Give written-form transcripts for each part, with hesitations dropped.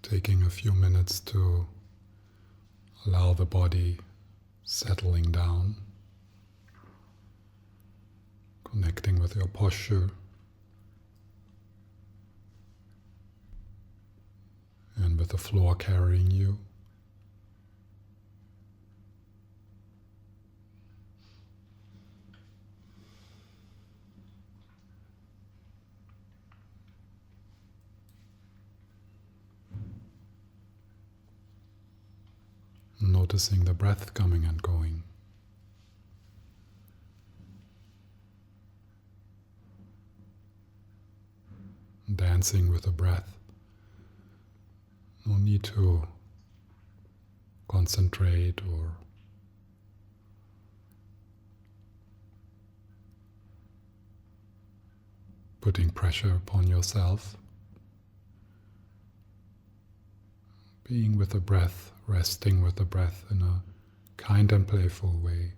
taking a few minutes to allow the body settling down, connecting with your posture, and with the floor carrying you. Noticing the breath coming and going. Dancing with the breath. No need to concentrate or putting pressure upon yourself. Being with the breath, resting with the breath in a kind and playful way.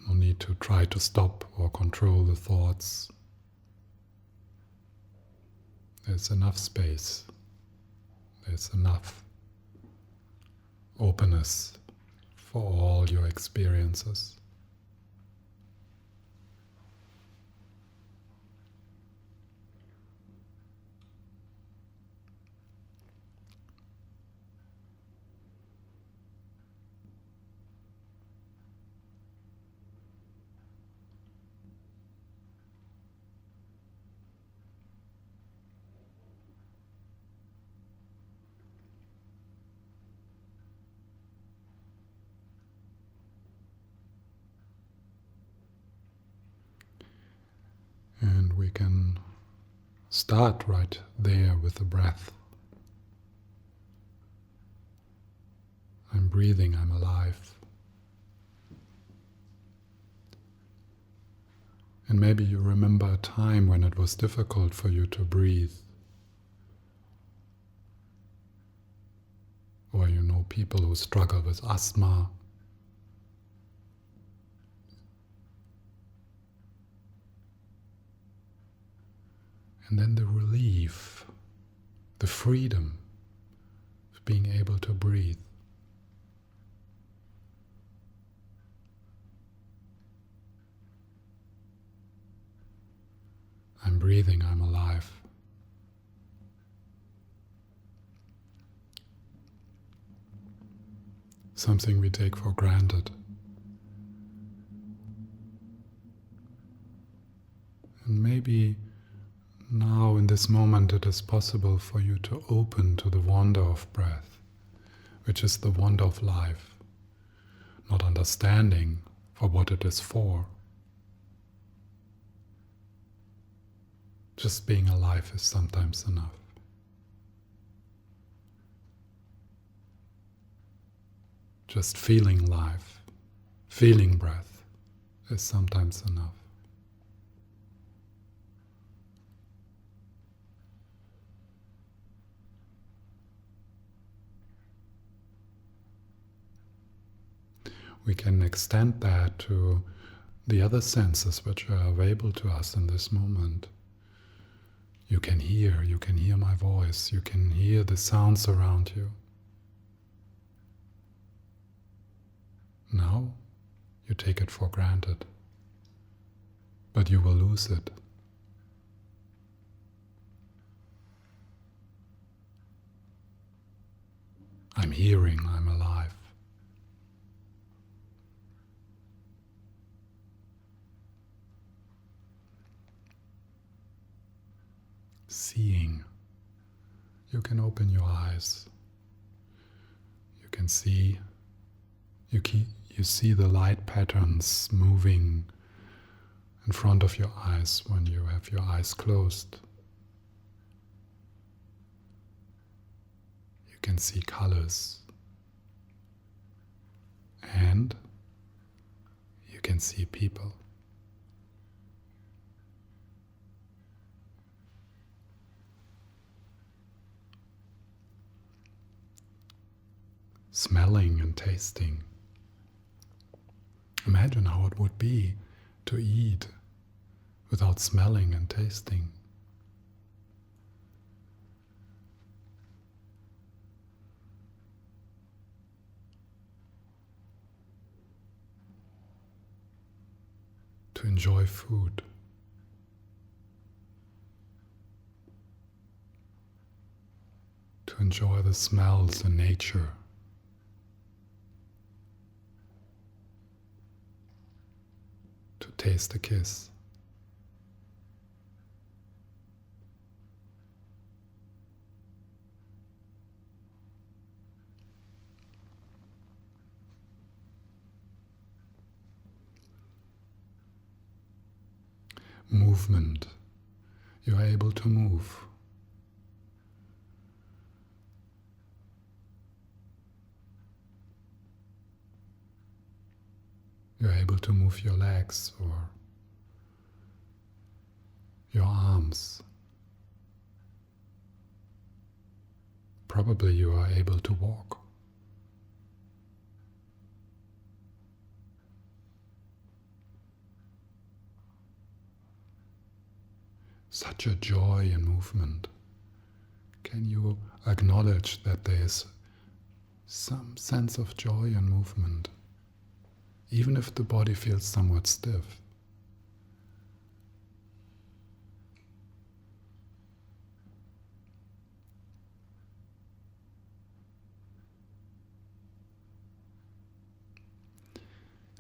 No need to try to stop or control the thoughts. There's enough space. There's enough openness for all your experiences. And we can start right there with the breath. I'm breathing, I'm alive. And maybe you remember a time when it was difficult for you to breathe. Or you know people who struggle with asthma. And then the relief, the freedom of being able to breathe. I'm breathing, I'm alive. Something we take for granted. And maybe now, in this moment, it is possible for you to open to the wonder of breath, which is the wonder of life, not understanding for what it is for. Just being alive is sometimes enough. Just feeling life, feeling breath is sometimes enough. We can extend that to the other senses which are available to us in this moment. You can hear my voice, you can hear the sounds around you. Now, you take it for granted, but you will lose it. I'm hearing, I'm alive. Seeing. You can open your eyes. You can see. You see the light patterns moving in front of your eyes when you have your eyes closed. You can see colors. And you can see people. Smelling and tasting. Imagine how it would be to eat without smelling and tasting. To enjoy food. To enjoy the smells in nature. To taste a kiss. Movement. You are able to move. You're able to move your legs or your arms. Probably you are able to walk. Such a joy in movement. Can you acknowledge that there is some sense of joy in movement, even if the body feels somewhat stiff?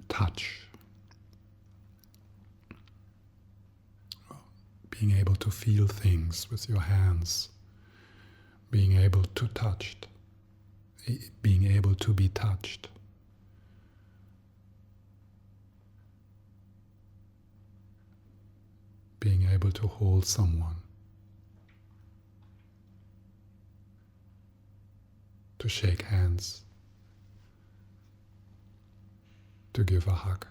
Touch. Being able to feel things with your hands, being able to touch, being able to be touched. Being able to hold someone, to shake hands, to give a hug.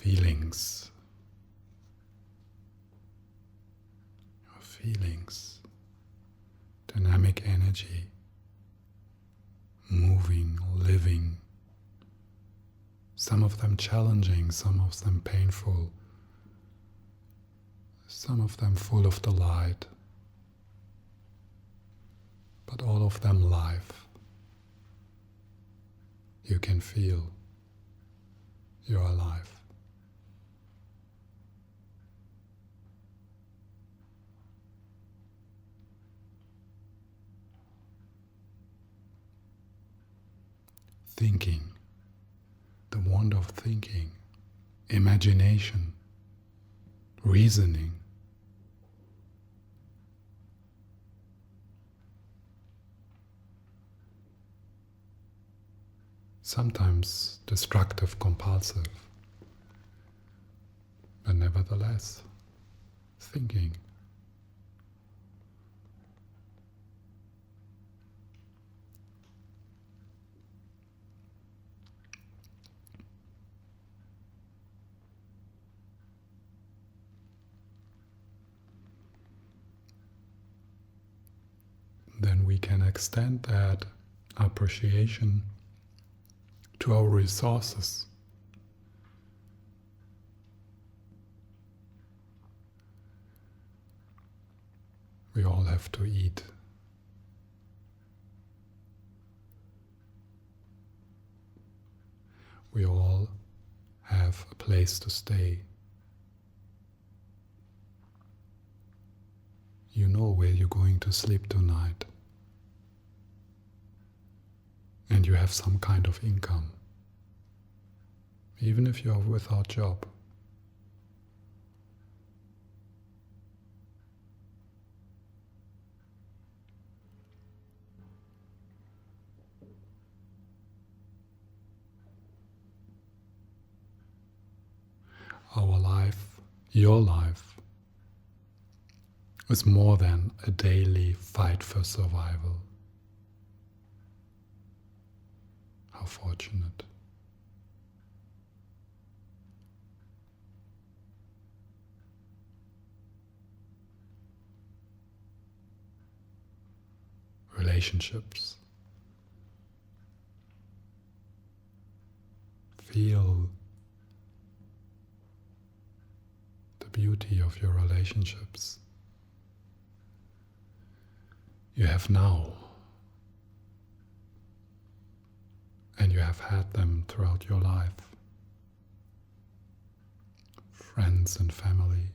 Feelings. Your feelings. Dynamic energy. Moving, living. Some of them challenging, some of them painful. Some of them full of delight. But all of them live. You can feel you're alive. Thinking, the wonder of thinking, imagination, reasoning. Sometimes destructive, compulsive, but nevertheless, thinking. Then we can extend that appreciation to our resources. We all have to eat. We all have a place to stay. You know where you're going to sleep tonight. And you have some kind of income. Even if you are without job. Our life, your life, is more than a daily fight for survival. How fortunate. relationships. Feel the beauty of your relationships you have now, and you have had them throughout your life. Friends and family,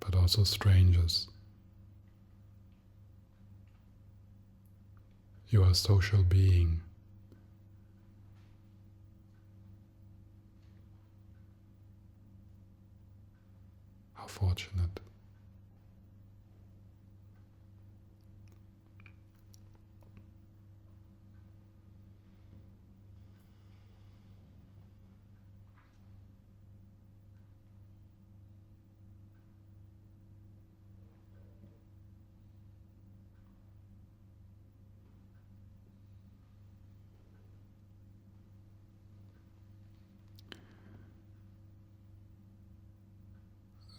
but also strangers. You are a social being. How fortunate.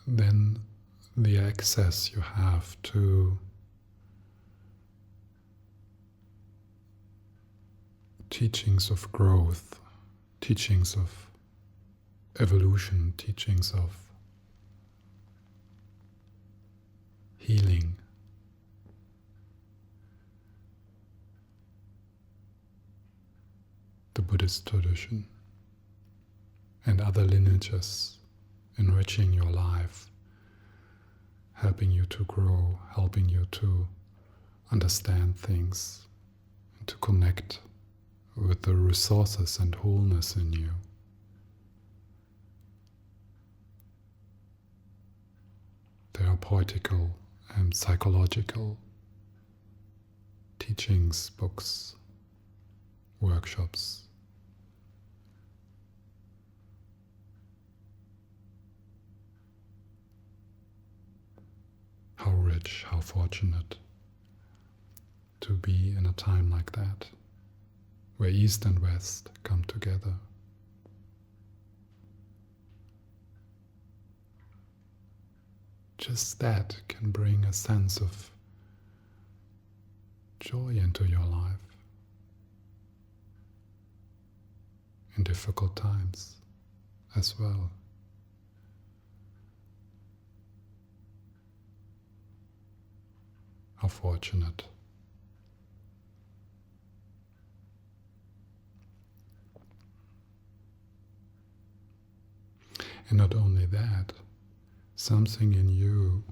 Then the access you have to teachings of growth, teachings of evolution, teachings of healing. The Buddhist tradition and other lineages enriching your life, helping you to grow, helping you to understand things, and to connect with the resources and wholeness in you. There are poetical and psychological teachings, books, workshops. How rich, how fortunate to be in a time like that, where East and West come together. Just that can bring a sense of joy into your life in difficult times as well. How fortunate. And not only that, something in you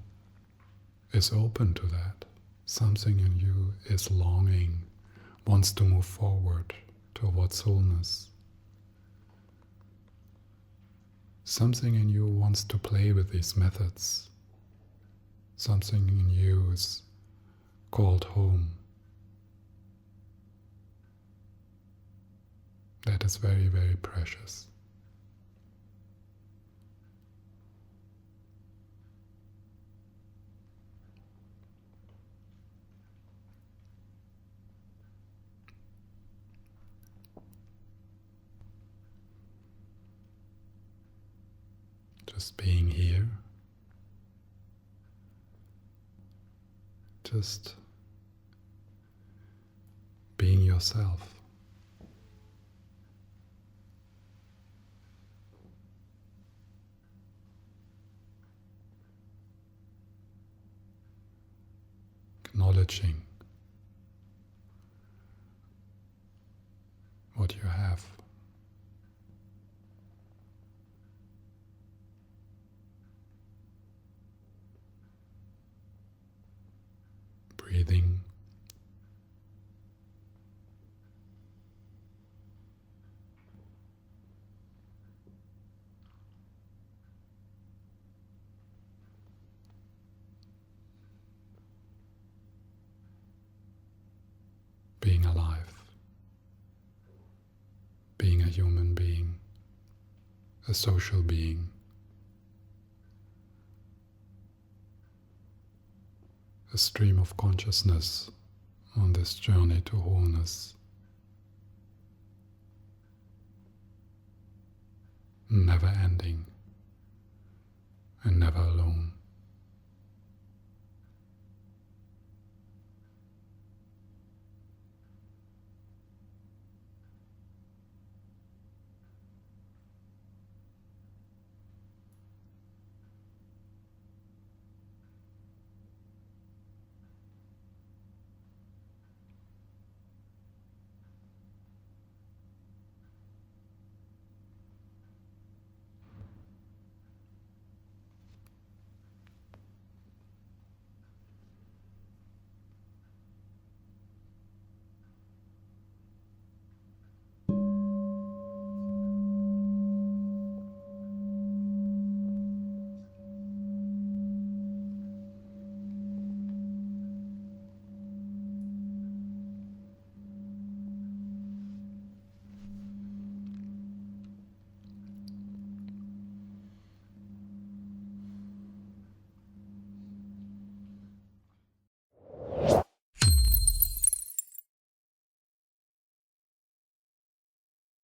is open to that. Something in you is longing, wants to move forward towards wholeness. Something in you wants to play with these methods. Something in you is called home. That is very, very precious. Just being here, just being yourself. Acknowledging what you have. Breathing. Being alive. Being a human being. A social being. A stream of consciousness on this journey to wholeness. Never ending and never alone.